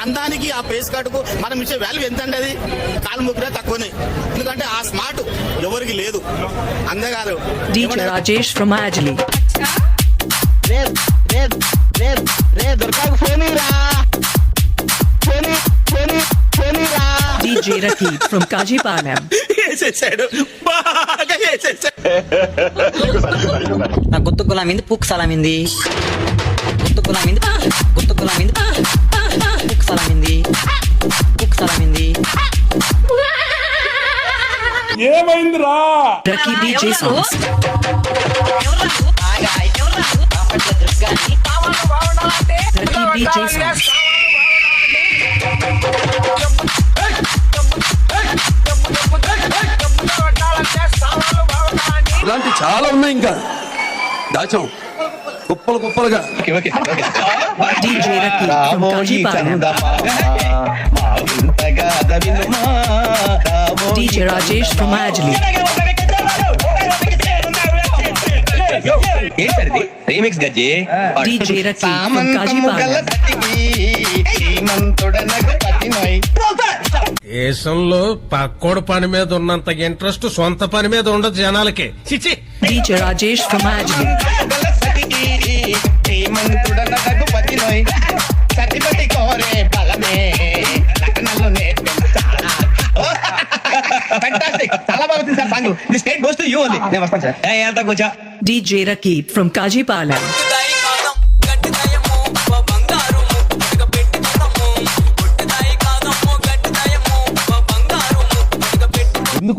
అందానికి ఆ ఫేస్ కట్కు మనం ఇచ్చే వాల్యూ ఎంత అండి? అది కాలు ముగ్గురే తక్కువనే, ఎందుకంటే ఆ స్మార్ట్ ఎవరికి లేదు. అంతేకాదు DJ Rajesh from Ajli. DJ Rakib from Kajipalam. వేసేసాడు, బాగా వేసేసాడు. నా గుత్తు కులామింది పుక్ సలామింది, గుత్తు కులామింది పుక్ సలామింది. ఏమైందిరా? Rakib DJ songs. Rakib DJ songs. ఇలాంటి చాలా ఉన్నాయి, ఇంకా దాచాం కుప్పలు కుప్పలుగా. DJ Rakib from Kajipalam. DJ Rajesh from Ajli. Remix గజ్జి. DJ Rakib from Kajipalam. దేశంలో పక్కోడు పని మీద ఉన్నంత ఇంట్రెస్ట్ సొంత పని మీద ఉండదు జనాలకి. చిచి. DJ Rajesh from Ajli. చాలా బాగా వచ్చింది sir song. The state goes to you only. నేను వస్తాను సార్. ఎంత కూర్చో. DJ Rakib from Kajipalam.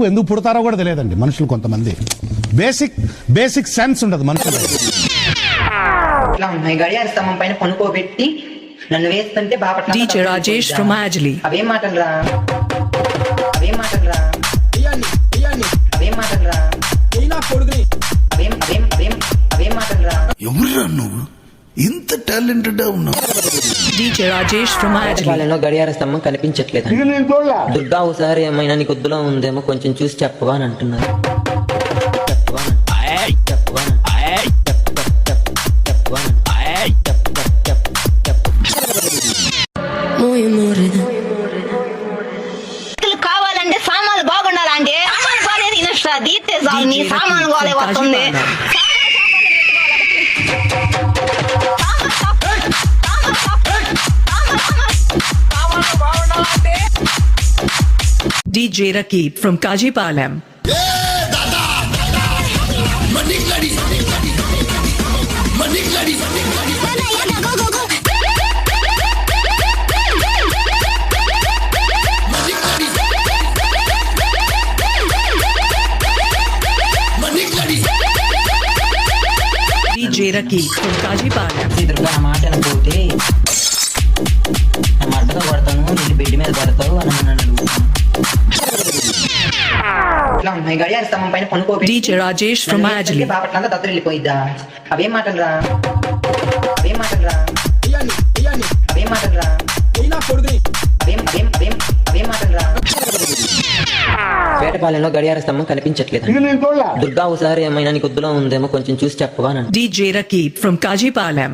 ఎందుకు పుడతారో కూడా తెలియదండి మనుషులు. కొంతమంది బేసిక్ సెన్స్ ఉండదు మనుషులు. గడియార స్తంభం పైన కొనుక్కోబెట్టి నన్ను వేస్తుంటే Bapatla. DJ Rajesh from Ajli. అవేం మాటలు రా. ఎవరురా నువ్వు? ఇంత టాలెంటెడ్ ఉన్నావు. DJ Rajesh from Ajli. వాళ్ళలో గడియార స్తంభం కనిపించట్లేదు. దుర్గా ఒకసారి ఏమైనా నీకు వద్దులో ఉందేమో కొంచెం చూసి చెప్పవా అని అంటున్నారు. కావాలంటే సామాన్లు బాగుండాలంటే సామాన్ బాగాలేదు ఇనస్ట్రా దీతే చాలు నీ సామాన్ గోలే వస్తుంది. DJ Rakib from Kajipalam. DJ Rakib from Kajipalam. Durga ఆ మాట అనుకోతే నా మడ్డతో కొడతాను, నేను బెడ్ మీద పడతావు అని అన్నాడు. గడియార స్తంభం పైన కొనుక్కోబెట్టి DJ Rajesh from Ajli. Bapatla Dattu వెళ్ళిపోయిద్దా. అవేం మాటలు రా. వేటపాలెంలో గడియార స్తంభం కనిపించట్లేదు. దుర్గా ఒకసారి ఏమైనా నీకు వద్దులో ఉందేమో కొంచెం చూసి చెప్పవా అని. DJ Rakib from Kajipalam.